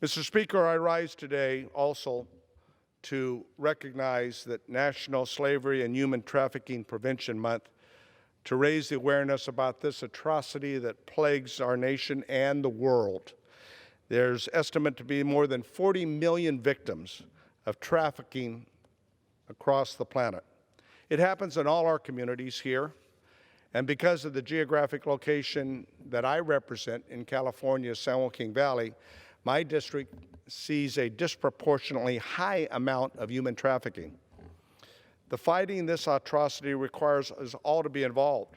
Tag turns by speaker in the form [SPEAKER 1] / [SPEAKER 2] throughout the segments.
[SPEAKER 1] Mr. Speaker, I rise today also to recognize that National Slavery and Human Trafficking Prevention Month, to raise the awareness about this atrocity that plagues our nation and the world. There's estimated to be more than 40 million victims of trafficking across the planet. It happens in all our communities here, and because of the geographic location that I represent in California's San Joaquin Valley, my district sees a disproportionately high amount of human trafficking. The fighting this atrocity requires us all to be involved,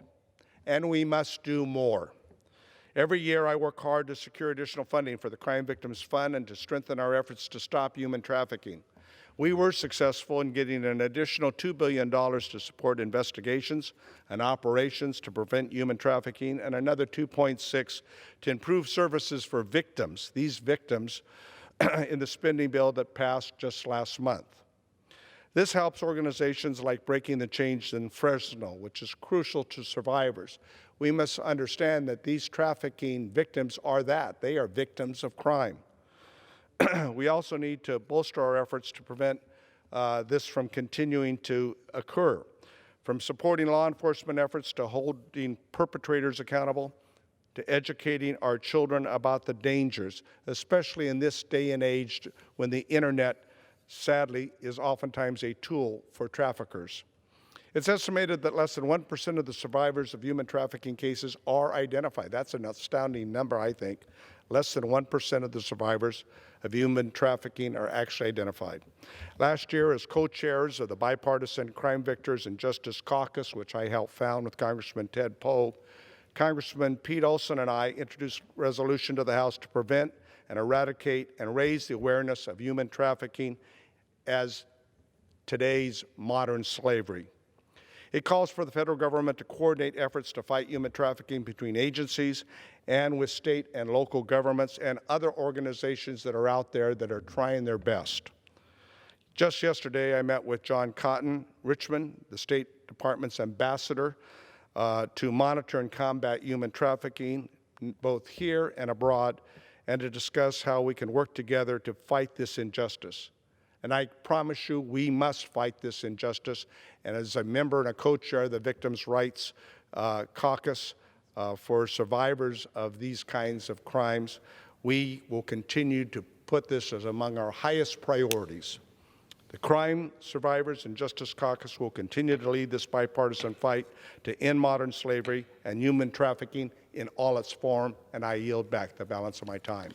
[SPEAKER 1] and we must do more. Every year I work hard to secure additional funding for the Crime Victims Fund and to strengthen our efforts to stop human trafficking. We were successful in getting an additional $2 billion to support investigations and operations to prevent human trafficking, and another $2.6 to improve services for victims, these victims, in the spending bill that passed just last month. This helps organizations like Breaking the Chains in Fresno, which is crucial to survivors. We must understand that these trafficking victims are that. They are victims of crime. We also need to bolster our efforts to prevent this from continuing to occur, from supporting law enforcement efforts to holding perpetrators accountable, to educating our children about the dangers, especially in this day and age when the internet, sadly, is oftentimes a tool for traffickers. It's estimated that less than 1% of the survivors of human trafficking cases are identified. That's an astounding number, I think. Less than 1% of the survivors of human trafficking are actually identified. Last year, as co-chairs of the Bipartisan Crime Victims and Justice Caucus, which I helped found with Congressman Ted Poe, Congressman Pete Olson and I introduced a resolution to the House to prevent and eradicate and raise the awareness of human trafficking as today's modern slavery. It calls for the federal government to coordinate efforts to fight human trafficking between agencies and with state and local governments and other organizations that are out there that are trying their best. Just yesterday, I met with John Cotton Richmond, the State Department's ambassador, to monitor and combat human trafficking, both here and abroad, and to discuss how we can work together to fight this injustice. And I promise you, we must fight this injustice. And as a member and a co-chair of the Victims' Rights Caucus for survivors of these kinds of crimes, we will continue to put this as among our highest priorities. The Crime Survivors and Justice Caucus will continue to lead this bipartisan fight to end modern slavery and human trafficking in all its form, and I yield back the balance of my time.